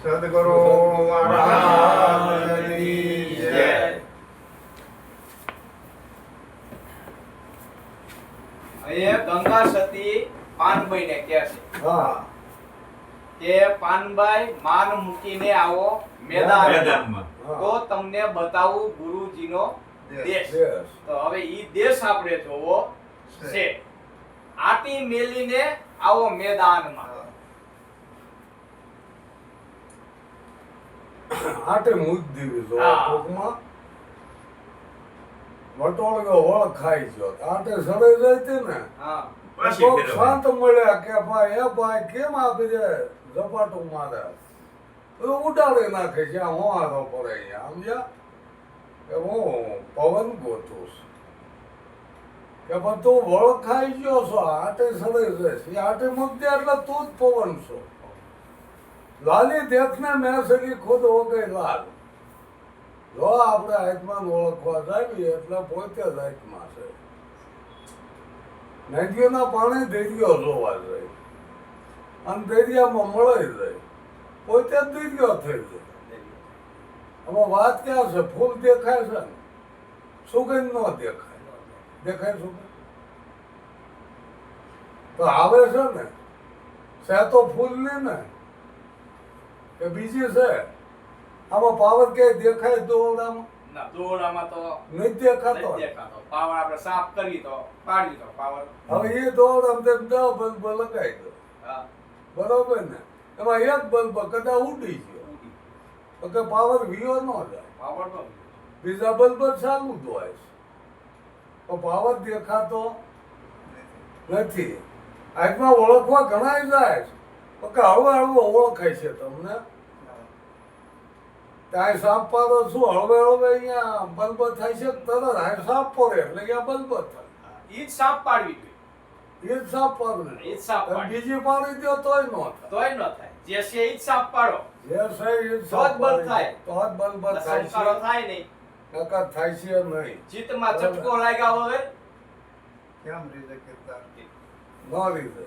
સદગુરુ મહારાજની જય. અહીંયા ગંગા સતી પાનબાઈને કહે છે હા કે પાનબાઈ માન મૂકીને આવો મેદાનમાં તો તમને બતાવું ગુરુજીનો દેશ. તો હવે ઈ દેશ આપણે જોવો છે. આટી મેલીને આવો મેદાનમાં. આટે મુદ્દી જો હા. ટૂંકમાં વટોળગો વળ ખાઈ ગયો આટે સડે જાય છે ને હા કોક શાંત મળ્યા કે ભાઈ એ ભાઈ કેમ આપી દે ઝપાટું મારે તો ઉડાડી નાખે છે આ હોવારો પડે અહીંયા સમજ્યા કે હું પવન ગોતું છું કે બધું વળ ખાઈ ગયો છો આટે સડે જઈશ આટે મુદ્દે એટલે તું જ પવન છો લાલી દેખને મેં સગી ખુદ હો ગઈ લાલ. જો આપણે આત્માને ઓળખવા જાવીએ એટલે પોતે જ આત્મા છે. નદીઓના પાણી દરિયો જોવા જાય અને દરિયામાં મળી જાય પોતે જ દરિયો થઈ જાય. આમાં વાત ક્યાં છે? ફૂલ દેખાય છે ને સુગંધ ન દેખાય. દેખાય સુગંધ તો આવે છે ને છે તો ફૂલ ને કે બીજી છે આમાં પાવર ક્યાંય દેખાય દોરડામાં? ના દોરડામાં તો નહીં દેખાતો. નથી દેખાતો. પાવર આપણે સાફ કરી તો પાડી તો પાવર. હવે એ દોરડામાં તેમ 10 બલ્બ લગાવી દો હા બરોબર ને એમાં એક બલ્બ કદાચ ઉડી ગયો તો કે પાવર વિયો ન જાય પાવર તો બીજા બલ્બ ચાલુ જ હોય છે તો પાવર દેખાતો નથી. આત્મા ઓળખવા ઘણા જાય છે તો કે હળવે હળવે ઓળખાય છે તમને. ત્યાં સાપ પાડો શું હળવે હળવે અહીંયા બલ્બ થાય છે તરત આ સાપ પડે એટલે કે આ બલ્બ થાય ઈ જ સાફ પાડવી જોઈએ. એ જ સાપ એ પાડે જ સાપ પાડવી. બીજી પાડી દો તોય ન થાય. તોય ન થાય. જે છે ઈ જ સાફ પાડો. જે છે એ જ તો જ સાપ બલ્બ પાડી થાય. દો. તો જ બલ્બ થાય સંસ્કારો છે થાય નહીં. નકર થાય છે નહીં. ચિત્તમાં ચટકો લાગ્યા હોય કેમ રીતે કીર્તન ન રીતે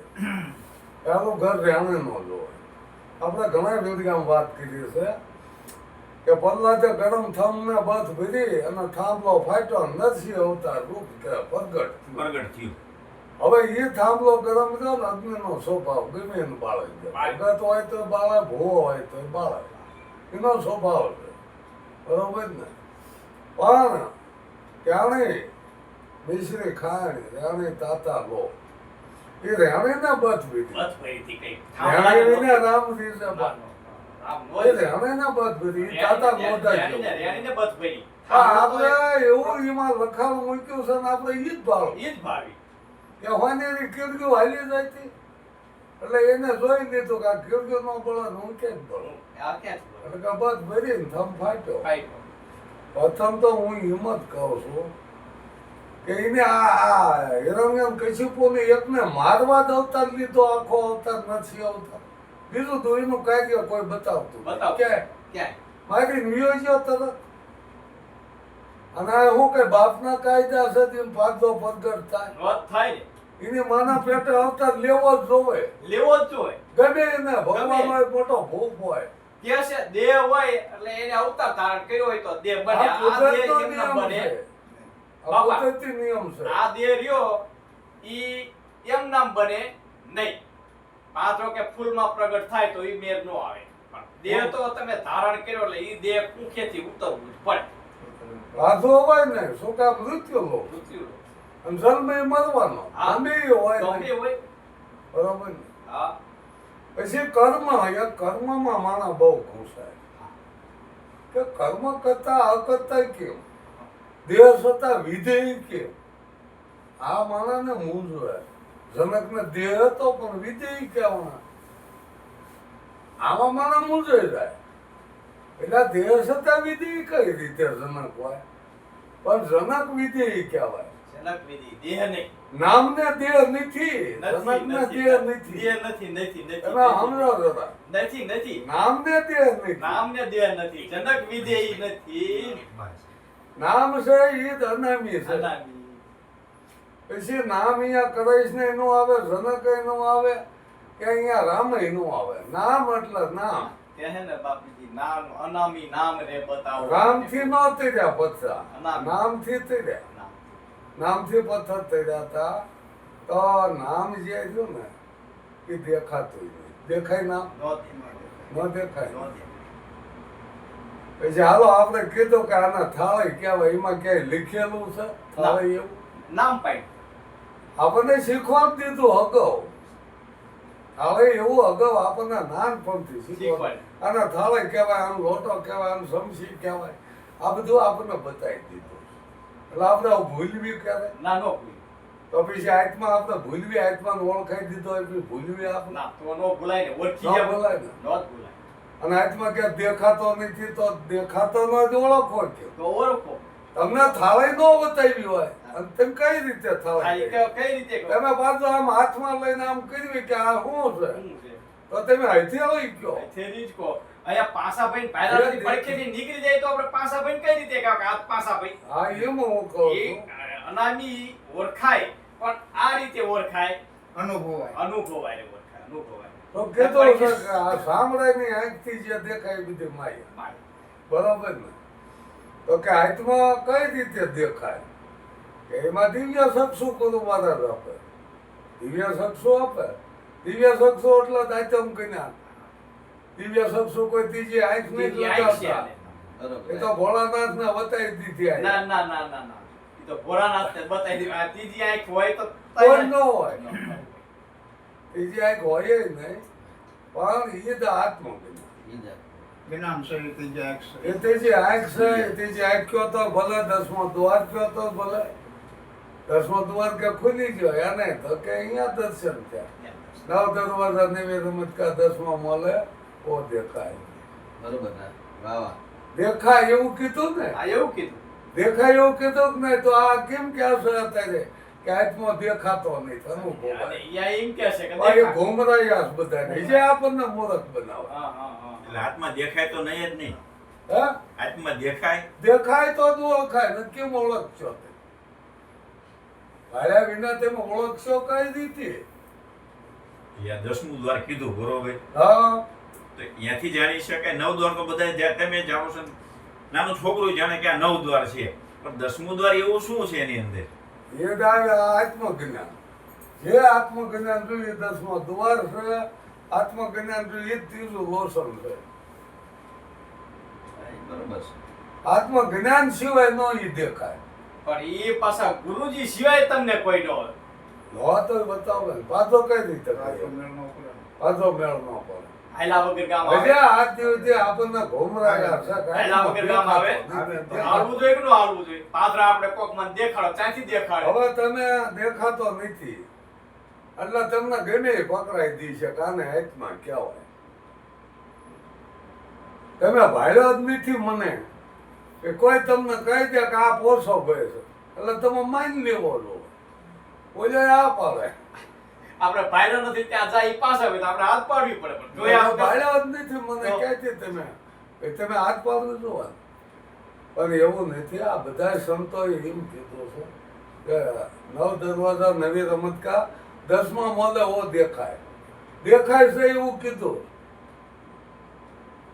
એનું ઘર રહેણે ન જોવાય. આપણે ઘણા જગ્યામાં વાત કરી છે કે પલ્લાતે ગરમ થમને બથ ભરી અને થાંભલો ફાટ્યો નથી અવતાર રૂપ કે પ્રગટ થયું. હવે એ થાંભલો ગરમ થયો ને અગ્નિનો સ્વભાવ ગમે એને બાળે છે. ભગત હોય તો બાળે, ભૂવો હોય તો બાળે. એનો સ્વભાવ છે બરોબર ને. પણ ત્યાણે મિશ્રી ખાણી રાણી તાતા લો એ રાણીને બથ ભરી. બસ ફરીથી કઈ રાણીને રામ દીધે બથ. આમ એ હોય રાણીને બથ ભરી તાતા મોઢા જેવું. રેણીને બસ ફરી. આપણે એવું એમાં લખાણ મૂક્યું છે ને આપણે ઈ જ ભાવ ઈ જ ભાવી. કે હોનેરી કીડક્યું હાલી જાય હતી એટલે એને જોઈ લીધું કે આ કીડક્યું નો બળે ને હું કેમ બળો આ ક્યાંથી બોલો? એટલે કે બસ ભરીને થમ ફાટ્યો. ફાઈટો. પ્રથમ તો હું હિંમત કહું છું કે એને આ હિરણ્યમ કશ્યપુને એકને મારવા જ અવતાર લીધો, આખો અવતાર નથી અવતાર. બીજું તો એનું કાર્ય કોઈ બતાવતું બતાવો. કે ક્યાંય? મારી નિયોજ્યો તરત. અને આ શું કે બાપના કાયદા છે તેમ પાછો પ્રગટ થાય. નોંધ થાય ને. એની માના પેટે અવતાર લેવો જ જોવે. લેવો જ જોઈએ. ગમે એને ભગવાન હોય મોટો ભૂપ હોય. કે છે દેહ હોય એટલે એને અવતાર ધારણ કર્યો હોય તો દેહ બને. આ આ દેહ કુદરતનો એમ ના નિયમ બને. છે. આ બાપા. કુદરતી નિયમ છે. આ દેહ રહ્યો ઈ એમ નામ બને નહીં. માત્ર કે ફૂલમાં પ્રગટ થાય તો ઈ મેર નો આવે. પણ દેહ તો તમે ધારણ કર્યો એટલે ઈ દેહ કુખેથી ઉતરવું જ પડે. રાધો હોય ને શું કામ મૃત્યુ લો મૃત્યુ. અને જન્મે મરવાનો હા. ગમે એ હોય ગમે ને. હોય. બરોબર ને. હા. પછી કર્મ એ કર્મમાં માણસ બહુ ઘૂસાય કે કર્મ કરતા અકર્તા કેમ, દેહ છતાં વિધેય કેમ. આ માણસને મૂંઝવે. જનકને દેહ હતો પણ વિધેય કહેવાના. આમાં માણસ મૂંઝાઈ જાય. એટલે દેહ છતાં વિધેય કઈ રીતે જનક હોય? પણ જનક વિધેય કહેવાય. જનક વિધિ દેહ નહીં. નામને દેહ નથી, જનકને દેહ નથી. દેહ નથી નથી નથી એમાં સમજો જરા. નથી નથી. નામને દેહ નથી. નામને દેહ નથી. જનક વિધેય નથી. નામ છે ઈ જ અનામી છે. અનામી. પછી નામ અહીંયા કરાઈશ ને નો આવે, જનક નો આવે કે અહીંયા રામ નો આવે. નામ એટલે નામ. કે હે ને બાપુજી નામ અનામી નામ રે બતાવો રામથી નો તર્યા પથરા, નામ. નામથી તર્યા. નામ. નામથી પથ્થર તર્યા હતા. તો નામ જે રહ્યું ને એ દેખાતું નહીં. દેખાય નામ? નો ન દેખાય. નો દે. પછી હાલો આપણે કીધું કે આના થાળી કહેવાય, એમાં ક્યાંય લીખેલું છે થાળી એવું? નામ પાડ્યું. આપણને શીખવાડી દીધું અગાઉ. હવે એવું અગાઉ આપણને નાનપણથી શીખવાડ. આના થાળી કહેવાય, આનું લોટો કહેવાય, આનું સમસી કહેવાય, આ બધું આપણને બતાવી દીધું. એટલે આપણે ભૂલવી ક્યારે? ના નો ભૂલ. તો પછી આત્મા આપણે ભૂલવી, આત્માને ઓળખાઈ દીધો હોય પછી ભૂલવી આપણે? ના તો નો ભૂલાય ને ઓળખી ન જાય ભૂલાય ને. નો જ ભૂલાય. અને આત્મા ક્યાં દેખાતો નથી તો દેખાતો નો જ ઓળખો કે તો ઓળખો. તમને થાળી નો બતાવી હોય અને તમે કઈ રીતે આ થાળી ઈ કઈ રીતે કહો? તમે પાછું આમ હાથમાં લઈને આમ કર્યું કે આ શું છે, શું છે? તો તમે અહીંથી આવી ગયો. અહીંથી જ કહો. અહીંયા પાસાભાઈ ભાઈરાથી પડખેથી નીકળી જાય તો આપણે પાસાભાઈ કઈ રીતે કહો કે આ પાસાભાઈ? હા એમ હું કહું એ છું. અનામી ઓળખાય પણ આ રીતે ઓળખાય, અનુભવાય. અનુભવાય ઓળખાય, અનુભવાય. તો કીધું છે કે આ સાંભળાની આંખથી જે દેખાય એ બધી માયા. માય. બરાબર ને? તો કે આત્મા કઈ રીતે દેખાય? કે એમાં દિવ્ય ચક્ષુ મારા જ આપે. દિવ્ય ચક્ષુ આપે. દિવ્ય ચક્ષુ એટલે દાયતમ જ્ઞાન. દિવ્ય ચક્ષુ કોઈ ત્રીજી આંખ નહીં બીજી આંખ છે લગાવતા. આને. એ તો ભોળાનાથ ને બતાવી દીધી આ. ના ના ના ના ના. ઈ તો ભોળાનાથને બતાવી દીધું. આ ત્રીજી આંખ હોય તો કોઈ ન હોય. ન હોય. ત્રીજી આંખ હોય નહીં, પણ એ તો આત્મજ્ઞાન. જ્ઞાન છે એ ત્રીજી આંખ છે. એ ત્રીજી આંખ છે, એ ત્રીજી આંખ કયો તો ભલે, દસમો દ્વાર કયો તો ભલે. દસમો દ્વાર કે ખુલી ગયો એને તો કે અહીંયા દર્શન થયા. નવ દરવાજા નેવે રમતકા દસમા મળે ઓ દેખાય. બરોબર ને વાહ વાહ દેખાય એવું કીધું ને? આ એવું કીધું. દેખાય એવું કીધું કે નહીં? તો આ કેમ ક્યાં છે અત્યારે કે આત્મા દેખાતો નહીં, અનુભવાય. અને ઈ આ એમ કહે છે કે આ એ દેખાય. ઘુમરાયા બધાને જે આપણને મૂર્ખ બનાવે. હા હા હા. એટલે આત્મા દેખાય તો નહીં જ નહીં. હે? આત્મા દેખાય દેખાય તો જ ઓળખાય ને કેમ ઓળખશો તે? ભાડ્યા વિના તમે ઓળખશો કઈ રીતે? યા 10મું દ્વાર કીધું બરોબર, હા તો અહીંયાથી જાણી શકાય. 9 દ્વાર તો બધા જ્યાં તમે જાણો છો, નાનું છોકરું જાણે કે આ 9 દ્વાર છે, પણ 10મું દ્વાર એવું શું છે એની અંદર? એ ગાય આત્મજ્ઞાન. જે આત્મજ્ઞાન જોઈએ 10મો દ્વાર છે, આત્મજ્ઞાન જોઈએ ત્રીજું લોસન છે. બરોબર છે. આત્મજ્ઞાન સિવાય નો ઈ દેખાય. પણ એ પાછા ગુરુજી સિવાય તમને કોઈ ન હોય. લો તો બતાવે ને પાછો કઈ રીતે આ તો કરે? મેળ ન પડે. પાછો મેળ ન પડે. હાયલા વગર ગામ હજી આવે. આ દિવસે આપણને ઘુમરાયા છે કે હાયલા વગર ગામ આવે. દેખાતો નથી. હાલવું જોઈએ કે ન હાલવું જોઈએ? પાદરા આપણે કોક મને દેખાડો, ત્યાંથી દેખાડો. હવે તમે દેખાતો નથી એટલે તમને ગમે એ પકડાઈ દી છે કાને હાથમાં કહેવાય. તમે ભાડ્યો જ નથી મને કે કોઈ તમને કહી દે કે આ પોસો ભાઈ છે એટલે તમે માની લેવો લો. ઓલે આ પાડે. આપણે ભાઈરો નથી ત્યાં જાય ઈ પાછા આવે તો આપણે હાથ પાડવી પડે. પણ જોયા વગર- ભાડ્યો જ નથી મને તો- કહેતી તમે કે તમે હાથ પાડો જોવા. પણ એવું નથી. આ બધા સંતોએ એમ કીધું છે કે 9 દરવાજા નવી રમતકા 10મા મોલે ઓ દેખાય. દેખાય છે એવું કીધું.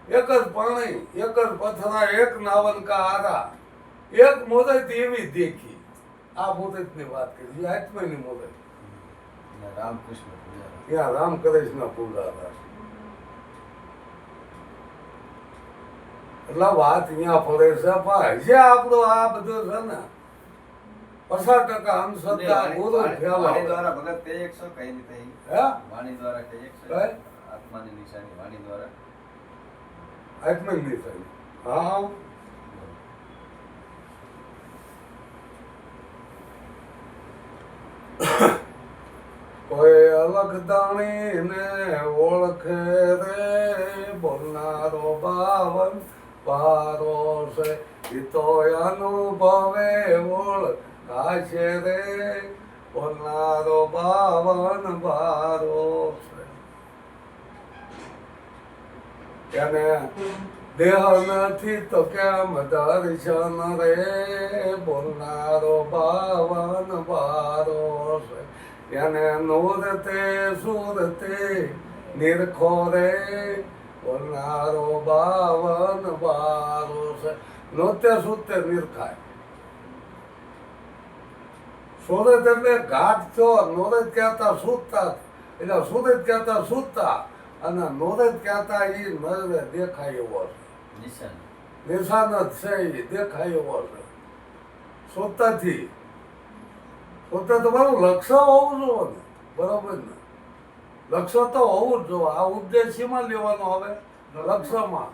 એક જ પાણી, એક જ પથરા, એક નાવન કા આરા, એક મોદત એવી દેખી. આ મોદતની વાત કરી, આત્માની મોદત. રામકૃષ્ણ પૂજારા. ત્યાં રામકૃષ્ણ પૂજારા. એટલે વાત અહીંયા ફરે છે પણ હજી આપણું આ બધું છે ને 50% અંધશ્રદ્ધા ગુરુ વાણી ફેલાવે. દ્વારા ભગત કઈ એકસો કઈ રીતે હે? વાણી દ્વારા કઈ એકસો કઈ? આત્માની નિશાની વાણી દ્વારા આત્મની થઈ. હા કોઈ અલગ દાણી ને ઓળખે રે બોલનારો બાવન પારો છે ઈ તો અનુભવે ઓળખાશે રે બોલનારો બાવન બારો છે. એને દેહ નથી તો કેમ દર્શન રે બોલનારો બાવન બારો છે. એને નૂરતે સુરતે નિરખો રે બોલનારો 52 બારો છે 70 નિરખાય. સુરત એટલે ઘાટ થયો, નોરત કહેતા સૂતા, એટલે સુરત કહેતા સૂતા અને નોરત કહેતા એ નજરે દેખાય એવો છે. નિશાન. નિશાન જ છે એ દેખાય એવો છે. સૂતાથી પોતે તમારું લક્ષ્ય હોવું જોઈએ ને, બરોબર ને? લક્ષ્ય તો હોવું જ જોઈએ. આ ઉદ્દેશ્યમાં લેવાનો હવે લક્ષ્યમાં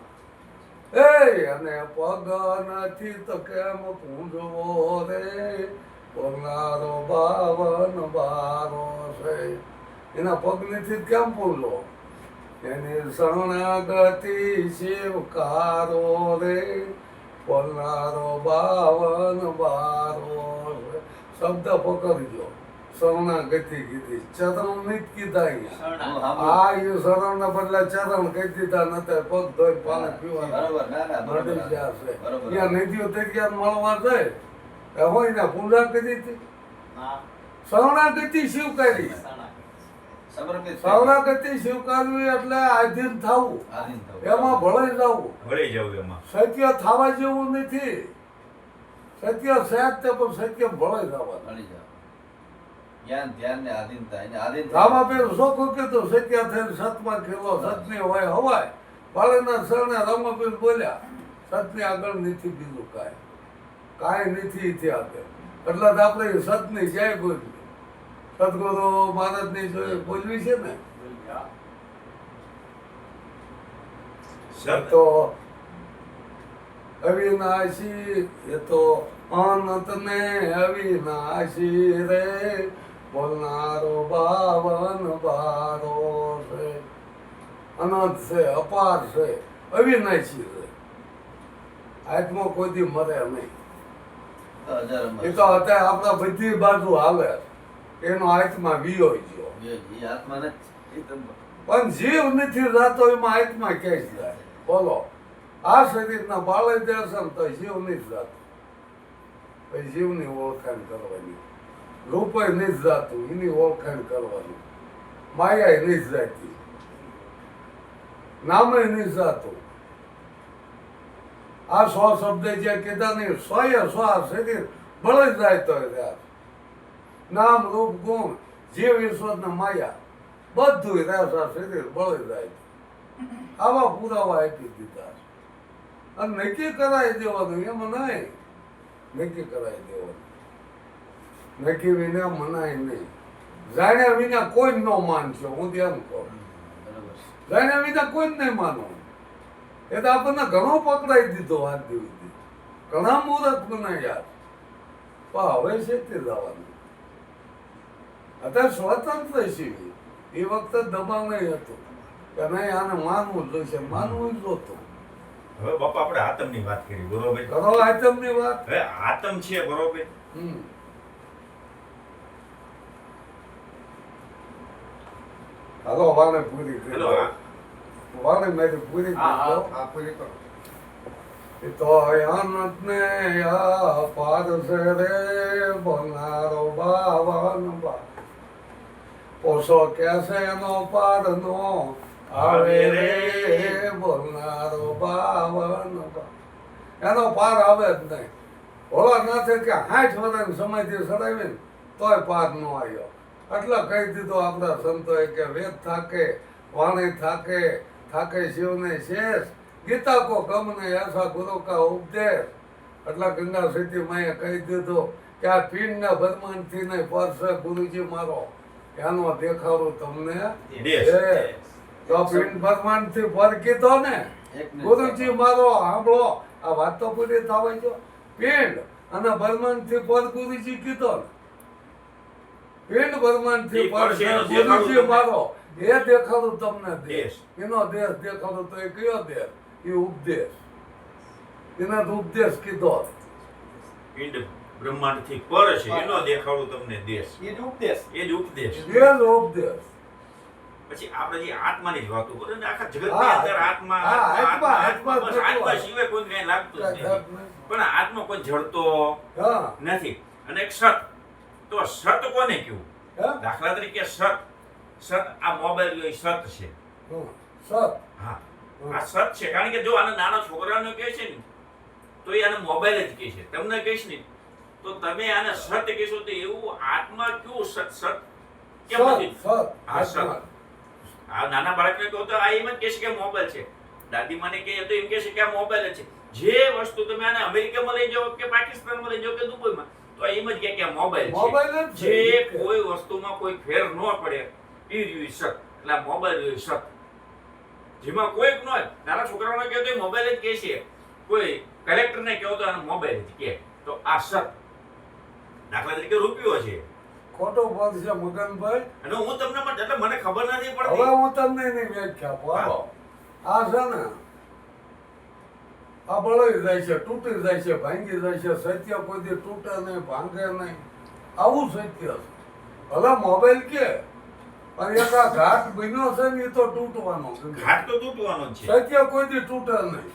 એ અને પગ નથી તો કેમ પૂંજવો રે, બોલનારો 52 બારો છે એના પગ નથી કેમ પૂંજવો, એની શરણાગતિ શિવકારો રે, બોલનારો 52 બારો છે. શબ્દ પકડજો, શરણાગતિ કીધી, ચરણ નથી કીધા અહીંયા. આ એ શરણ ના બદલે ચરણ કહી દીધા નતા, પગ ધોઈ પાણી પીવાના બરોબર. ના ના બરોબર. મળી ગયા છે. બરોબર. ત્યાં નદીઓ તરીકે મળવા જાય એ હોય ને પૂજા કરી હતી. હા, શરણાગતિ સ્વીકારી, સમર્પિત. શરણાગતિ સ્વીકારવી એટલે આધીન થવું, આધીન થવું. એમાં ભળાઈ જવું. વળી જવું એમાં. સત્ય થવા જેવું નથી. સત્ય સહેજ તે પણ સત્ય ભળાઈ જવાનું. મળી જાવ. જ્ઞાન ધ્યાન ને આધીનતા એને આધીન રામા પેલું શોખું કીધું સત્ય થઈને સતમાં ખેલો, સતની હોય હવાય. બાળકના શરણે રામાપીર બોલ્યા, સતની આગળ નથી બીજું કાંઈ નથી ઈથી આગળ. એટલે જ આપણે સતની જય બોલવી, સદગુરુ મહારાજની જો બોલવી છે ને સત તો અવિનાશી, એ તો અનંત ને અવિનાશી રે, બોલનારો 52 બારો છે. અનંત છે, અપાર છે, અવિનાશી છે. આત્મા કોઈ દી મરે નહીં. તો હજાર અમર. એ તો અત્યારે આપણા બધી બાજુ હાલે, એનો આત્મા વિયો ગયો. એ આત્મા નથી. એ તો પણ જીવ નથી જાતો એમાં આત્મા ક્યાંય જાય? બોલો, આ શરીરના બાળક દર્શન તો જીવ નથી જાતો. પછી જીવની ઓળખાણ કરવાની, રૂપે નથી જાતું એની ઓળખાણ કરવાની, માયા નથી જાતી, નામે નથી જાતું. આ 100 શબ્દ જે કીધા નહીં, 100 આ શરીર બળી જાય તો નામ રૂપ ગુણ જીવ ઈશ્વર ને માયા બધું રહેશે, આ શરીર બળી જાય. આવા પુરાવા આપી દીધા અને નક્કી કરાવી દેવાનું, એમાં નહીં. નક્કી કરાવી દેવાનું, નક્કી વિના મનાય નહીં. જાણ્યા વિના કોઈ ન માનશો, હું તો એમ કહું. બરોબર. જાણ્યા વિના કોઈ નહીં માનવું. એ તો આપણને ઘણો પકડાઈ દીધો હાથ દીધી, ઘણા મુહૂર્ત બનાવ્યા, પણ હવે શેતી જવાનું. અત્યારે સ્વતંત્ર છીએ, એ વખતે દબાણ નહીં હતું કે નહીં આને માનવું જ જોઈશે, માનવું જ જોતું. હવે બાપા આપણે આતમની વાત કરી, બરોબર? કરો આચમની વાત. હવે આતમ છે, બરોબર? હાલો વાને પૂરી કરી હેલો, દો. હા. વાને મારી પૂરી હા, કરી દો. આ પૂરી કરો. એ તો અનંત ને અપાર છે રે, બોલનારો 52 બાર. પોસો કેસે એનો પાર નો આવે રે, બોલનારો 52 બાર. એનો પાર આવે જ નહીં. ભોળા નાથે કે 60 વર્ષ સમયથી સડાવી ને તોય પાર નો આવ્યો. એટલે કહી દીધું આપણા સંતોએ કે વેદ થાકે, વાણી થાકે, થાકે શિવને શેષ, ગીતા કો ગમ ને એસા ગુરુ કા ઉપદેશ. એટલે ગંગા સીટી માએ કહી દીધું કે આ પીંડના ભરમાનથી નહીં પર છે ગુરુજી મારો, એનો દેખાડો તમને દેશ. એ. તો પીંડ ભરમાનથી પર કીધો ને, એક મિનિટ. ગુરુજી મારો સાંભળો, આ વાત તો પૂરી થવા જો. પીંડ અને ભરમાનથી પર ગુરુજી કીધો ને, પીંડ ભરમાનથી એ પર પર છે છે એનો ગુરુજી દેખાડો મારો, એ દેખાડું તમને દેશ. દેશ. એનો દેશ દેખાડો તો એ કયો દેશ? એ ઉપદેશ. એના તો ઉપદેશ કીધો. પિંડ બ્રહ્માંડથી પર છે, એનો દેખાડું તમને દેશ. એ જ ઉપદેશ. એ જ ઉપદેશ. એ જ ઉપદેશ. પછી આપણે જે આત્માની જ વાતો કરે ને, આખા જગતની હા, અંદર આત્મા, હા, આત્મા, આત્મા, આત્મા, બસ આત્મા આત્મા થતું સિવાય કોઈને કાંઈ લાગતું જ નથી. પણ આત્મા કોઈ જડતો હા નથી. અને એક સત, તો સત કોને કહેવું? હા દાખલા તરીકે સત, આ મોબાઈલ એ સત છે. સત. હા, આ સત છે. કારણ કે જો આને નાના છોકરાને કહે છે ને તો એ આને મોબાઈલ જ કહે છે. તમને કહીશ ને તો તમે આને સત કહેશો તો એવું આત્મા કયું સત કેમ નથી? હા, સત. આ નાના બાળકને કહો તો આ એમ જ કહેશે કે મોબાઈલ છે. દાદી માને કહે તો એમ કહેશે કે આ મોબાઈલ જ છે. જે વસ્તુ તમે આને અમેરિકામાં લઈ જાઓ કે પાકિસ્તાનમાં લઈ જાઓ કે દુબઈમાં તો એમ જ કે આ મોબાઈલ મોબાઈલ છે. જ જે છે. કોઈ વસ્તુમાં કોઈ ફેર ન પડે એ રહ્યું સત. એટલે આ મોબાઈલ રહ્યું સત. જેમાં કોઈ ન હોય. નાના છોકરાઓને કહે તો એ મોબાઈલ જ કહે છે. કોઈ કલેક્ટરને કહો તો આને મોબાઈલ જ કહે. તો આ સત. દાખલા તરીકે રૂપિયો છે. ખોટો પદ છે મગનભાઈ. અને હું તમને એટલે મને ખબર નથી હવે પડતી. હું તમને એની વ્યાખ્યા આપો. આ છે ને આ બળાઈ જાય છે, તૂટી જાય છે, ભાંગી જાય છે. સત્ય કોઈ દી તૂટે નહીં, ભાંગે નહીં. આવું સત્ય છે. હવે મોબાઈલ કે અને એક આ ઘાટ બન્યો છે ને એ તો તૂટવાનો છે. ઘાટ તો તૂટવાનો જ છે. સત્ય કોઈ દી તૂટે નહીં,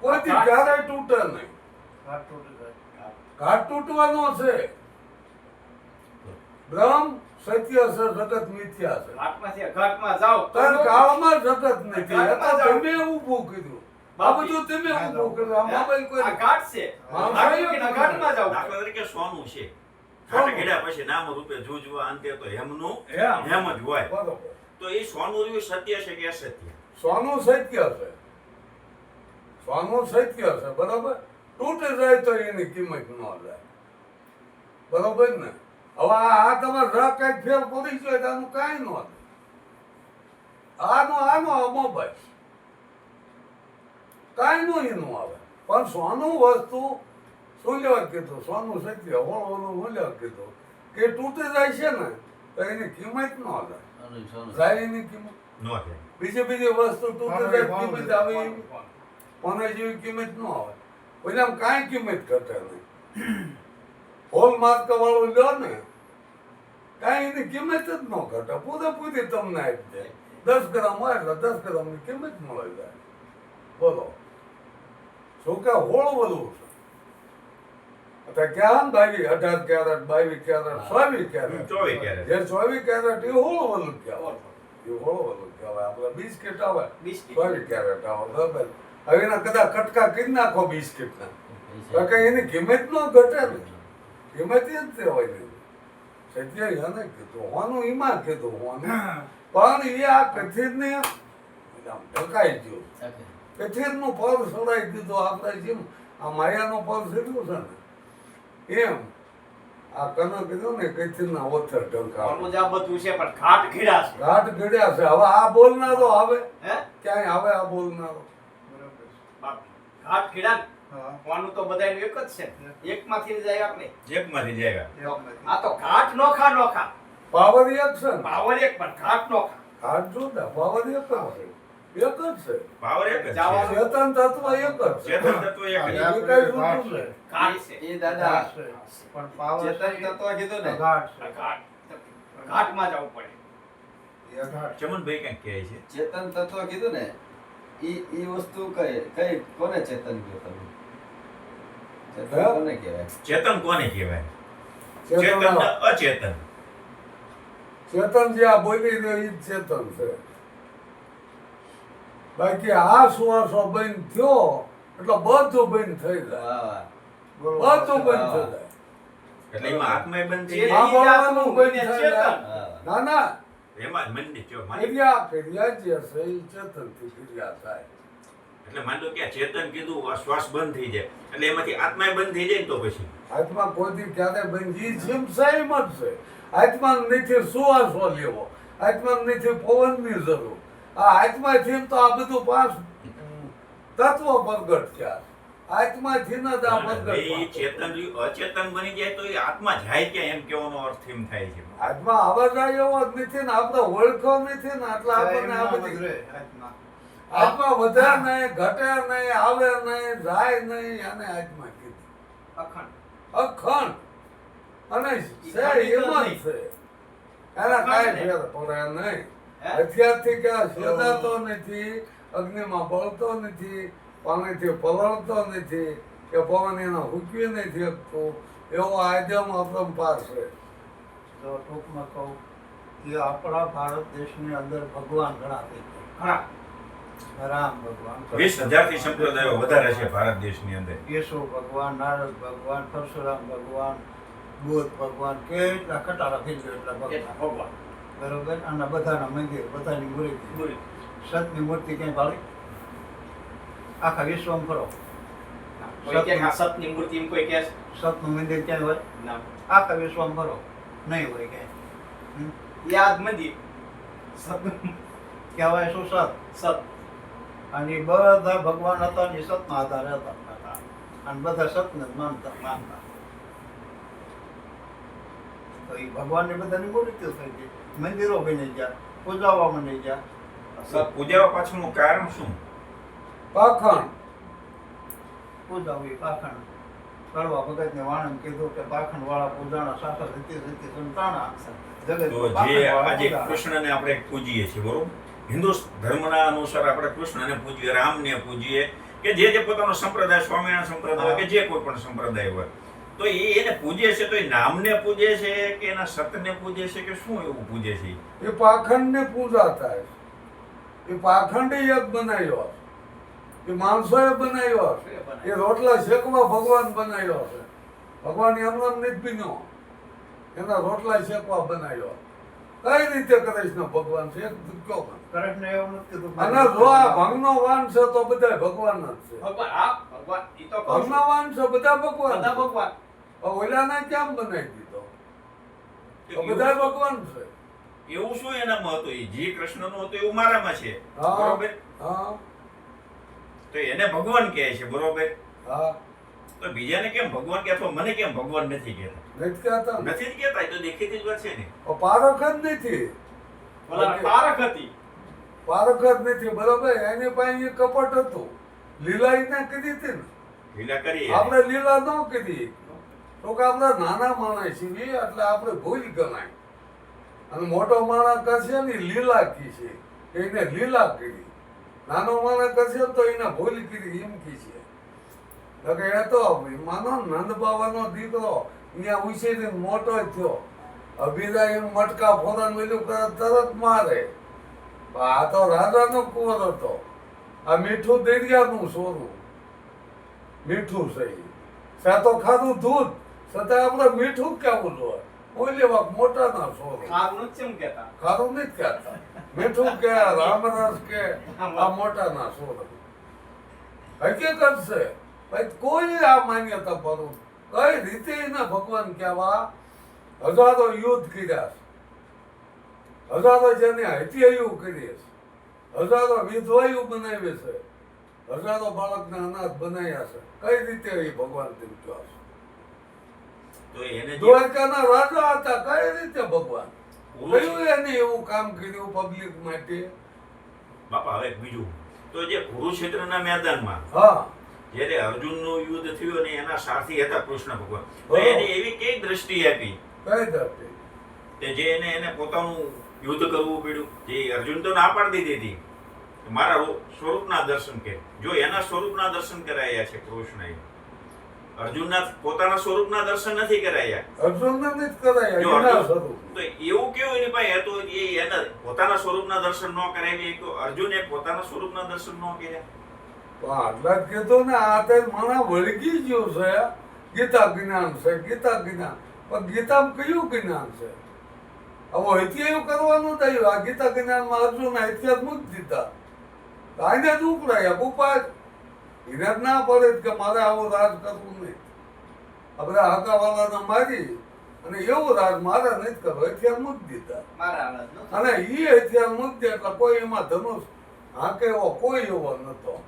કોઈ દી ક્યારેય તૂટે નહીં. હાથ તૂટી જાય. ઘાટ તૂટવાનો છે. બ્રહ્મ સત્ય છે, જગત મિથ્યા છે. ઘાટમાંથી ઘાટમાં જાઓ તો તન કાળમાં જગત નથી. એ ઘાટમાં તો જાઓ. તમે ઊભું કીધું. આ બધું તમે ઊભું કર્યું. આ મોબાઈલ કોઈ આ ઘાટ છે. હા, ઘાટમાં જાઓ. દાખલા તરીકે સોનું છે. ઘાટ ઘડ્યા પછી નામ રૂપે જૂજવા અંતે તો હેમનું હેમ જ હોય. બરોબર. તો એ સોનું રહ્યું સત્ય છે કે અસત્ય? સોનું સત્ય છે. સોનું સત્ય છે. બરોબર. તૂટી જાય તો એની કિંમત ન જાય. બરોબર ને? હવે આ તમારે રહ કઈક ફેર પડી જાય તો આનું કાંઈ ન થાય. આનો મોબાઈલ કાંઈ નું એનું આવે. પણ સોનું વસ્તુ શું લેવા કીધું? સોનું સત્ય હોળવાનું શું લેવા કીધું? કે તૂટી જાય છે ને તો એની કિંમત ન આવે. સોનું, સોનું. જાય એની કિંમત. નો છે. બીજી વસ્તુ તૂટી જાય કિંમત આવે એવી. કોને જેવી કિંમત ન આવે. પછી કાંઈ કિંમત ઘટે નહીં. હોલ માર્ક વાળું લ્યો ને કાંઈ એની કિંમત જ ન ઘટે. પૂરેપૂરી તમને આપી દે. 10 ગ્રામ હોય એટલે 10 ગ્રામની કિંમત મળી જાય. બોલો શું કે હોળવલું છે. અત્યારે ક્યાં 18 કેરેટ, 22 કેરેટ, 24 કેરેટ. 24 કેરેટ. જે 24 કેરેટ એ હોળવલું કહેવાય. એ હોળવલું કહેવાય. આપણે બિસ્કિટ આવે બિસ્કિટ. 24 કેરેટ આવે. બરાબર. હવે એના કદાચ કટકા કરી નાખો બિસ્કિટના તો કઈ એની કિંમત ન ઘટે ને. કિંમત એ જ તે હોય ને. સત્ય એને કીધું હોનું એમાં કીધું હોનું. પણ એ આ કથિરને ટકાઈ ગયું. ચાકે. કથિરનું ફળ સડાઈ દીધું. આપણે જેમ આ માયાનું ફળ સડ્યું છે ને એમ આ કને કીધું ને કથિરના ઓથર ઢંકા ઓલું જ આ બધું છે પણ ઘાટ ઘીડા છે. ઘાટ ઘડ્યા છે. હવે આ બોલનારો આવે હે? ક્યાંય આવે આ બોલનારો? બરોબર. બાપ, ઘાટ ઘીડા ને. હા. કોનું તો બધાયનું એક જ છે. એકમાંથી જાય આપણે. જેબમાંથી જાય. એમ નથી. આ તો ઘાટ નોખા. પાવર એક છે ને. પાવર એક પણ ઘાટ નોખા. હાથ જોતા પાવર એક જ છે. એક જ છે. પાવર એક જ છે. જવાનું. ચેતન તત્વ એક જ છે. ચેતન તત્વ એક જ. એ કઈ જોતું નહીં. ઘાટ છે. એ દાદા ઘાટ છે. પણ પાવર ચેતન તત્વ કીધું ને ઘાટ છે. ઘાટ. ઘાટમાં જવું પડે. એ ઘાટ. ચમનભાઈ કંઈક કહે છે. ચેતન તત્વ કીધું ને ઈ વસ્તુ કઈ કોને ચેતન કયો તમે? ચેતન હે? કોને કહેવાય? ચેતન કોને કહેવાય? ચેતન ચેતન ને અચેતન. ચેતન જે આ બોલી રહ્યો એ જ ચેતન છે. બાકી આ શ્વાસો બંધ થયો એટલે બધું બંધ થઈ જાય. વાહ વાહ. બધું બંધ થઈ જાય. એટલે એમાં આત્માય બંધ થઈ જે જાય. આ બોલવાનું બંધ ચેતન. થઈ જાય. વાહ. ના ના એમાં જ મંદિર થયો. માની- ક્રિયા જે છે એ ચેતનથી ક્રિયા થાય. એટલે માની લો કે આ ચેતન કીધું આ શ્વાસ બંધ થઈ જાય એટલે એમાંથી આત્માય બંધ થઈ જાય ને તો પછી આત્મા કોઈથી ક્યારે બંધ ઈ જેમ સેમ જ છે. આત્મા નથી સુવાસો લેવો. આત્મા નથી પવનની જરૂર. આ આત્માથી તો આ બધું પાંચ તત્વ પ્રગટ થયા. આત્માથી ન જ આ એ પ્રગટ ચેતન રહ્યું, અચેતન બની જાય તો એ આત્મા જાય ક્યાં એમ કહેવાનો અર્થ એમ થાય છે. આત્મા આવા જાય એવો જ નથી ને આપણે ઓળખો નથી ને એટલે આપણને આ એમનામ જ બધી રહે આત્મા. આત્મા વધે નહીં, ઘટે નહીં, આવે નહીં, જાય નહીં. અને આત્મા કીધું અખંડ. અખંડ અને છે એમાં જ છે. એના કાંઈ ફેર પડે નહીં. હે? હથિયારથી કે શોધાતો નથી, અગ્નિમાં બળતો નથી, પાણીથી પલળતો નથી, કે પવન એનો હુકવી નથી શકતું. એવો આદમ અપરંપાર છે. તો ટૂંકમાં કહું કે આપણા ભારત દેશની અંદર ભગવાન ઘણા થઈ ગયા. ઘણા. રામ ભગવાન 20,000 થી સંપ્રદાયો વધારે છે ભારત દેશની અંદર. યેસુ ભગવાન, નારદ ભગવાન, પરશુરામ ભગવાન, બુદ્ધ ભગવાન, કેટલા ખટારા થઈ ગયો એટલા એટલા ભગવાન. ભગવાન બરોબર. અને બધાના મંદિર, બધાની મૂર્તિ, બોલી. સતની મૂર્તિ ક્યાંય ભાળી? આખા વિશ્વમાં ફરો, કોઈ કે આ સતની મૂર્તિ એમ કોઈ કે છે? સતનું મંદિર ક્યાંય હોય? ના. આખા વિશ્વમાં ફરો, નહીં હોય ક્યાંય. યાદ મંદિર સતનું કહેવાય શું? સત. સત અને એ બધા ભગવાન હતા ને એ સતના આધારે હતા. અને બધા સતને જ માનતા. તો એ ભગવાનની બધાની મૂર્તિઓ થઈ ગઈ, મંદિરો બની ગયા, પૂજાવા બની ગયા. તો પૂજાવા પાછળનું કારણ શું? પાખંડ. પૂજાવી પાખંડ. કડવા ભગતને વાણંદ કીધું કે પાખંડ વાળા પૂજાણા શાસન રીતિ સંતાણા જગત તો જે આજે કૃષ્ણને આપણે પૂજીએ છીએ, બરોબર, હિન્દુ ધર્મના અનુસાર આપણે કૃષ્ણને પૂજીએ, રામને પૂજીએ, કે જે પોતાનો સંપ્રદાય, સ્વામિનારાયણ સંપ્રદાય હોય કે જે કોઈ પણ સંપ્રદાય હોય, તો એને પૂજે છે તો એ નામને પૂજે છે કે એના સતને પૂજે છે કે શું એવું પૂજે છે? એ પાખંડને પૂજા થાય. એ પાખંડે યજ્ઞ બનાવ્યો, એ માણસોએ બનાવ્યો, એ રોટલા શેકવા ભગવાન બનાવ્યો છે. ભગવાન એમનામ નથી પીનો, એના રોટલા શેકવા બનાવ્યો. કઈ રીતે કૃષ્ણ ભગવાન છે? એક કયો કૃષ્ણ એવું નથી કીધું. અને જો આ ભંગનો વાન છે તો બધા ભગવાન જ છે. ભગવાન આ ભગવાન ઈ તો કહું છું. ભંગનો વાન છે બધા ભગવાન બધા છે. ભગવાન ઓલાને કેમ બનાવી દીધો? તો બધા ભગવાન છે. એવું શું એનામાં હતું? એ જે કૃષ્ણનું હતું એવું મારામાં છે, હા. બરોબર? હા તો એને ભગવાન કહે છે, બરોબર? હા તો બીજાને કેમ ભગવાન કહે, અથવા મને કેમ ભગવાન નથી કહેતા? નથી કહેતા ને. નથી જ કહેતા, એ તો દેખીતી જ વાત છે ને. પારખ જ નથી. ઓલા પારખ હતી. પારખ જ નથી, બરોબર. એની પાસે એ કપટ હતું. લીલા એને કીધી હતી ને. લીલા કરી આપણે લીલા ન કીધી તો કે આપણે નાના માણસ છીએ એટલે આપણે ભૂલ ગણાય. અને મોટો માણસ કરશે ને લીલા કી છે, એને લીલા કીધી. નાનો માણસ કરશે તો એને ભૂલ કીધી એમ કી છે. તો કે એ તો માનો નંદ બાવાનો દીકરો અહીંયા ઉછેરીને મોટો થયો, અભિદા એમ મટકા ફોરન વેલું કરે તરત મારે. આ તો રાજાનો કુંવર હતો. આ મીઠું દરિયાનું સોનું મીઠું છે. ત્યાં તો ખાધું દૂધ, છતાં આપણે મીઠું કેવું જોઈએ? ઓલી વાત મોટાના સોનું. ખારું નથી એમ કહેતા. ખારું નથી કહેતા, મીઠું કે રામરસ કે આ મોટાના સોનું. હકીકત છે. ભાઈ કોઈ આ માન્યતા પર કઈ રીતે એના ભગવાન કહેવા? હજારો યુદ્ધ કર્યા છે, હજારો જેને હત્યાયું કરી છે, હજારો વિધવાયું બનાવી છે, હજારો બાળકને અનાથ બનાવ્યા છે. કઈ રીતે એ ભગવાન દીકરો છે? તો એને જે દ્વારકાના રાજા હતા, કઈ રીતે ભગવાન? પુરુષ- કયું એને એવું કામ કર્યું પબ્લિક માટે? બાપા હવે બીજું તો જે કુરુક્ષેત્રના મેદાનમાં હા જ્યારે અર્જુનનું યુદ્ધ થયું અને એના સારથી હતા કૃષ્ણ ભગવાન, તો હા. એને એવી કઈ દ્રષ્ટિ આપી કઈ ધરતી? કે જે એને પોતાનું યુદ્ધ કરવું પડ્યું? જે અર્જુન તો ના પાડી દીધી હતી કે મારા સ્વરૂપના દર્શન કે, જો એના સ્વરૂપના દર્શન કરાયા છે કૃષ્ણએ, અર્જુનના પોતાના સ્વરૂપના દર્શન નથી કરાયા. અર્જુનને નથી કરાયા જો એના અર્જુન- સ્વરૂપ. તો એવું કેવું એની પાસે હતું એ એના પોતાના સ્વરૂપના દર્શન ન કરાવી તો અર્જુને પોતાના સ્વરૂપના દર્શન ન કર્યા? આટલા જ કીધું ને, આ તે મને વળગી ગયું છે. ગીતા જ્ઞાન છે, ગીતા જ્ઞાન. પણ ગીતામાં કયું જ્ઞાન છે? હવે હત્યાયું કરવાનું થયું. આ ગીતા જ્ઞાનમાં અર્જુન હત્યા મૂકી દીધા. આને જ ઉપડાયા ઉપાય. એને જ ના પડે કે મારે આવું રાજ કરવું નહીં. આ બધા હાકાવાળાને મારી અને એવું રાજ મારે નથી કરવું. હથિયાર મૂકી દીધા. મારા આવાજ નો. અને એ હથિયાર મૂકી દે એટલે કોઈ એમાં ધનુષ હાંકે એવો કોઈ એવો નતો.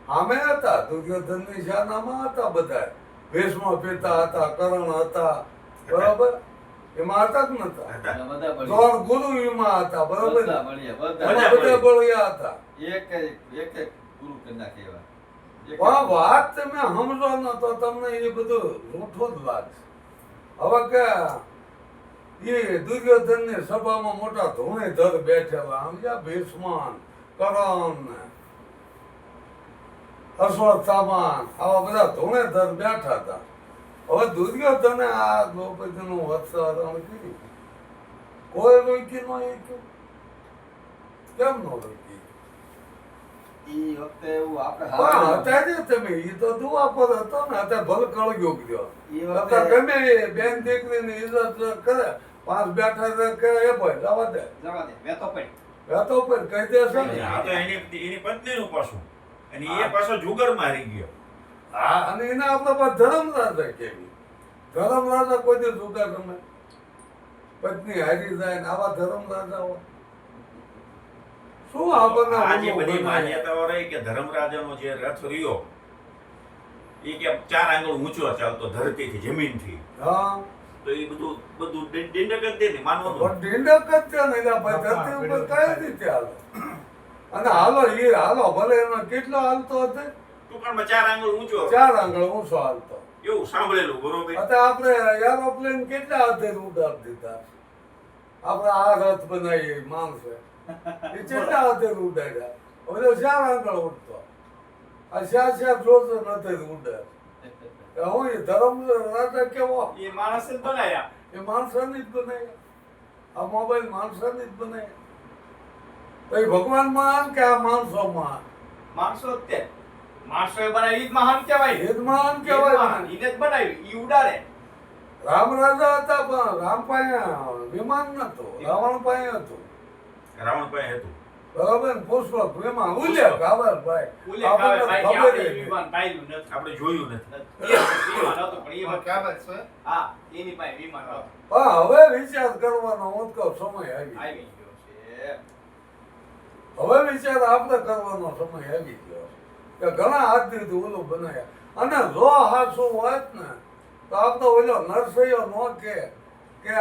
આમે હતા દુર્યોધનની શાનામાં હતા બધા. ભીષ્મ પિતા હતા, કર્ણ હતા, બરાબર? એમાં હતા જ નતા. હતા. બધા બળિયા. જોર ગુરુ એમાં હતા, બરાબર? બધા બળિયા, એમાં બધા બધા બળિયા હતા. એક પૂરું કરી નાખે એવા. પણ વાત તમે સમજો ન તો તમને એ બધું જૂઠું જ લાગશે. હવે કે એ દુર્યોધનની સભામાં મોટા ધોણેધર બેઠેલા, સમજ્યા? ભીષ્મ, કર્ણ, અશ્વત્થામા, આવા બધા ધોણેધર બેઠા હતા. હવે દુર્યોધને આ દ્રૌપદીનું વત્સહરણ કર્યું. કોઈ રોકી ન એ કેમ ન રોકી? ઈ વખતે એવું આપણે પણ હારું અત્યારે તમે ઈ તો દુઆ પર હતો ને અત્યારે ભલે કળગ્યો ગયો ઈ અત્યારે વખતે ગમે એ બેન દીકરીની ઇજ્જત કરે પાંચ બેઠા છે કે એ ભાઈ જવા દે જવા દે વેતો પડી રાતો પર કહી દેશે ને આ તો એની પત્નીનું પાછું અને એ પાછો જુગાર મારી ગયો. હા અને એને આપણા પાસે ધર્મ રાજા કેવી ધર્મ રાજા કોઈ દિવસ જુગાર રમે પત્ની હારી જાય ને આવા ધર્મ રાજા હોય શું આપણને આ જે ઓલું બધી બનાવે? માન્યતાઓ રહી કે ધર્મરાજાનો જે રથ રહ્યો એ કે 4 આંગળ ઊંચો ચાલતો ધરતીથી જમીનથી, હા તો એ બધું ડિંડક જ દે ને માનવાનું. પણ ઢીંડક જ છે ને એના ભાઈ ધરતી ઉપર કઈ રીતે હાલે અને હાલો ભલે એનો કેટલો હાલતો હતો ટૂંકમાં 4 આંગળ ઊંચો 4 આંગળ ઊંચો હાલતો એવું સાંભળેલું બરોબર. અત્યારે આપણે એરોપ્લેન કેટલા હાથે ઉડાડી દીધા આપણે આ રથ બનાવીએ માણસે એ કેટલા હાથે ઉડાડ્યા હવે 4 આંગળ ઉડતો આ 4 જોરતો નથી ઉડે હું એ ધર્મ રાજા કેવો એ માણસે જ બનાયા. એ માણસાની જ બનાવ્યા આ મોબાઈલ માણસાની જ બનાવ્યા તો એ ભગવાન મહાન કે આ માણસો મહાન માણસો જ તે માણસોએ બનાવી ઈ જ મહાન કહેવાય. એ જ મહાન ઈ જ કહેવાય મહાન. ઈને જ બનાવી ઈ ઉડાડે. રામ રાજા હતા પણ રામ પાસે વિમાન નતો રાવણ પાસે હતું રાવણ પાસે હતું. બરાબર ને પુષ્પક વિમાન ઉલ્લેખ ખબર ભાઈ ઉલ્લેખ આવે આપણને ભાઈ કે ખબર આપણે ય ઈ નહીં. વિમાન પાયલું નથી. આપણે જોયું નથી. વિમાન હતું પણ ઈ વખતે કહેવત છે હા એની પાસે વિમાન હતું. પણ હવે વિચાર કરવાનો હું કહું સમય આવી આવી ગયો છે. હવે વિચાર આપણે કરવાનો સમય આવી ગયો કે ઘણા હાથ દીધું ઓલું બનાવ્યા અને જો હાસું હોત ને તો આપણે ઓલો નરસૈયો નો કે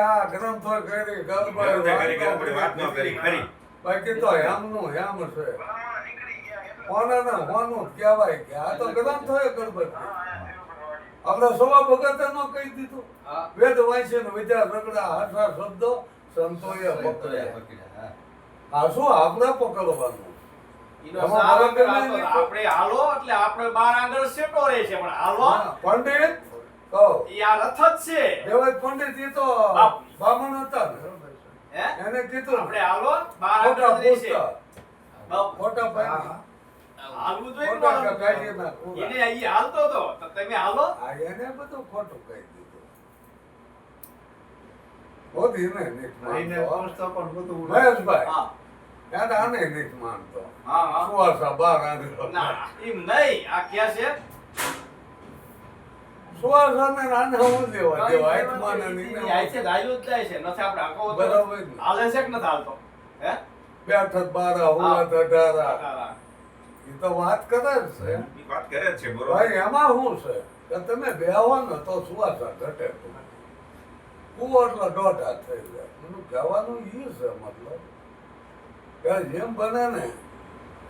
આ ગ્રંથો કરી આપણે વાત ન કરી ખરી. બાકી તો હેમનું હેમ છે હોનાને હોનું જ કહેવાય કે આ તો ગ્રંથો એ ગણપતિ આપણે સવા ભગતે નો કહી દીધું હા વેદ વાંચીને વિદ્યા રગડા હાથા શબ્દો સંતોએ સંતોએ પકડ્યા પકડ્યા, હા. આ શું આપણે પકડવાનું ઈનો એમાં સારો બરાબર કહેવાતો નહીં. આપણે હાલો એટલે આપણે 12 આંગળ સેટો રહે છે પણ હાલો હા, પંડિત કહો ઈ આ રથ જ છે. દેવાજ પંડિત એ તો બાપ. બામણ હતા ને બરોબર છે હે એને કીધું આપણે હાલો 12 ખોટા આંગળ જ રહે છે. પૂછતા બાપ. ખોટા હા, પાડી હા. હાલવું જોઈએ ને ખોટા માણસ. કાઢી નાખું. એને ઈ હાલતો તો તમે હાલો આ એને બધું ખોટું કહી દીધું મોદી ને નીત ભાઈને માનતો પૂછતો પણ બધું મહેશભાઈ હા યાદ આને નીત માનતો હા હા સુવાસા બાર આંગળો ના એમ નહીં આ ક્યાં છે સુવાસાને આને હું લેવા દેવા આત્માને ઈ નીને આયસે ધાર્યું જ જાય છે નથી આપણે આખો બરાબર ને. હાલે છે કે નથી હાલતો હે બેઠક બારા હુઆત અઢારા એ તો વાત કરે જ છે એ વાત કરે જ છે બરોબર. ભાઈ એમાં શું છે કે તમે બેહો ને તો સુવાસા ઘટે કુવો એટલે દોઢા થઈ જાય એનું કહેવાનું એ છે મતલબ કે જેમ બને ને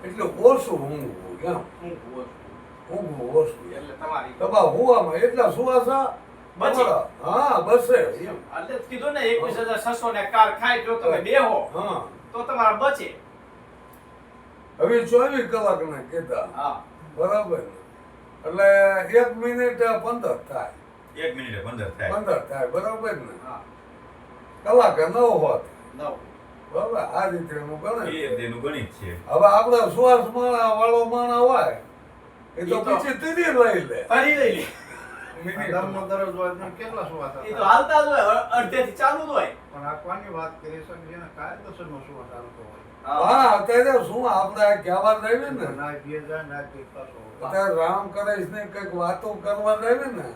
એટલે ઓછું ઊંઘવું એમ હું ભૂવો છું. ઊંઘવું ઓછું એમ એટલે તમારી તમારા હુવામાં એટલા સુવાસા બચે. તમારા હા બસે એમ એટલે જ કીધું ને 21,600 ને કાર ખાય જો તમે બેહો હા તો તમારા બચે હવે 24 કલાકના કીધા હા બરાબર ને એટલે 1 મિનિટ 15 થાય 1 મિનિટે 15 થાય. 15 થાય બરાબર ને હા કલાકે 9 હોત 9 બરાબર આ રીતે એનું ગણે એ તેનું ગણિત છે. હવે આપણે શ્વાસ માણા વાળો માણા હોય એ તો ઈ તો- પછી તીધી લઈ લે ફરી લઈ લે ધર્મનો દરજ્જો હોય તો કેટલા સુવાસ એ તો હતા? હાલતા જ હોય અડધેથી ચાલુ જ હોય પણ આ કોની વાત કરી છે કે જેને કાયદેસરનો સુવાસ આવતો હોય હા અત્યારે શું આપણે આ કહેવા જાય ને ના ઘેર જાય ના ઘેર પાછો હોય. અત્યારે રામ કરેશ ને કઈક વાતો કરવા જાય ને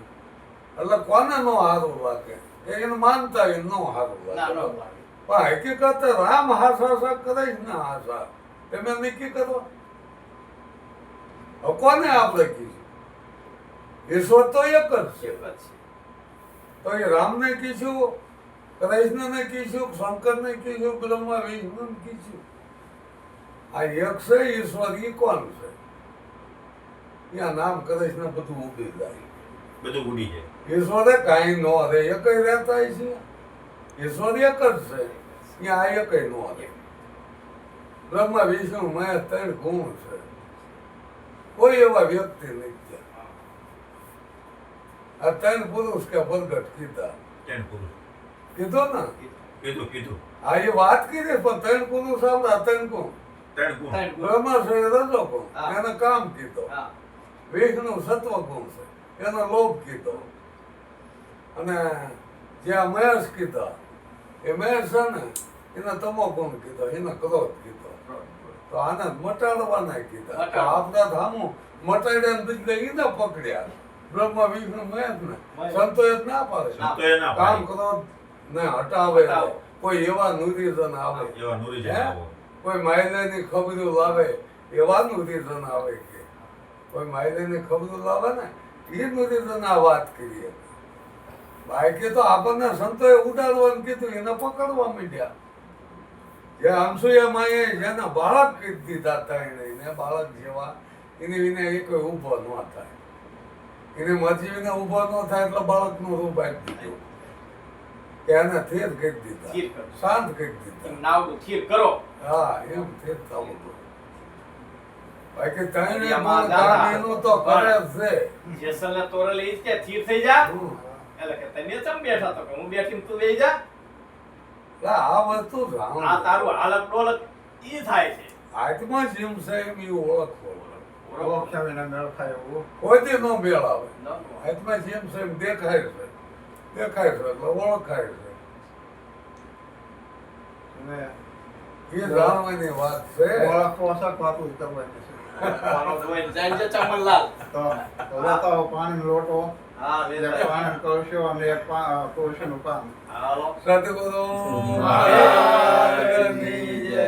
એટલે કોને નો હારું લાગે એને માનતા હોય નો હારું ના લાગે નો પણ હકીકત રામ હાસા કરે જ ના હાસા તમે નક્કી કરો હવે કોને આપણે કીધું ઈશ્વર તો એક જ છે તો એ રામને કીધું કૃષ્ણને કીધું શંકરને કીધું બ્રહ્મા વિષ્ણુને કીધું આ એક છે ઈશ્વર ઈ કોણ છે ત્યાં નામ કૃષ્ણ બધું ઉડી જાય બધું ઉડી જાય. ઈશ્વરે કાંઈ નો રહે એક રહેતા છે ઈશ્વર એક જ છે ત્યાં આ એક નો રહે બ્રહ્મા વિષ્ણુ મહેશ 3 ગુણ છે કોઈ એવા વ્યક્તિ નથી આ 3 પુરુષ કે પ્રગટ કીધા તેણ પુરુષ. કીધો ને કીધું. આ એ વાત કરી પણ 3 પુરુષ આવડા 3 ગુણ ત્રણ ગુણ. ત્રણ ગુણ. બ્રહ્મા છે એ રજો ગુણ, હા. એને કામ કીધો. હા વિષ્ણુ સત્વ ગુણ છે, એનો લોભ કીધો. અને જે આ મહેશ કીધા, એ મહેશ છે ને એને તમો ગુણ કીધો, એને ક્રોધ કીધો. તો આને મટાડવાના કીધા. તો આપણા ધામો મટાડ્યા બદલે એને પકડ્યા. બ્રહ્મા વિષ્ણુ મહેશ ને સંતોએ જ ના પાડે. સંતોએ ના કામ પાડી. ક્રોધ ને હટાવે. હટાવો. કોઈ એવા નુરીજન આવે, એવા નુરીજન હે? આવો. કોઈ માયલાની ખબરું લાવે એવા નુરીજન આવે કે કોઈ માયલાની ખબરું લાવે ને એ નુરીજન આ વાત કરીએ. બાકી તો આપણને સંતોએ ઉડાડવાનું કીધું, એને પકડવા માંડ્યા. જે આમસુયા માએ જેના બાળક કીધી દીધા હતા એને બાળક જેવા એની વિને એ કોઈ ઊભો ન થાય. એને મજી વિને ઊભો ન થાય એટલે બાળકનું રૂપ આપી દીધું. એને થેર કરી થીર દીધા, કરો. શાંત કરી દીધા. એમ નાવડું થીર કરો. હા, એમ થેર થવું હતું. બાકી તઈને એમાં કામ દાદા એનું તો કરે જ છે. જેસલને તોરેલી ઈ જ કે થીર થઈ જા. હમ. એટલે કે તમે ચમ બેઠા તો કે હું બેઠી તું લઈ જા. એટલે આ વસ્તુ જાણો. આ તારું હાલક ડોલક ઈ થાય છે. આત્મા જેમ છે એમ એ ઓળખવો. ઓળખ્યા વિના મેળ ખાય એવું. કોઈથી ન મેળ આવે. ન હોય. આત્મા જેમ છે એમ દેખાય છે. દેખાય છે એટલે ઓળખાય છે. અને એ જાણવાની વાત છે. ઓળખવો શકવાતું જ કરવાની છે. મારો જોઈને જાય છે ચમનલાલ. તો લેતા આવો પાણીનો લોટો, હા લે એક પાણીનો કળશો અને એક તુલસીનું પાન. હાલો સદગુરુ મહારાજની જય.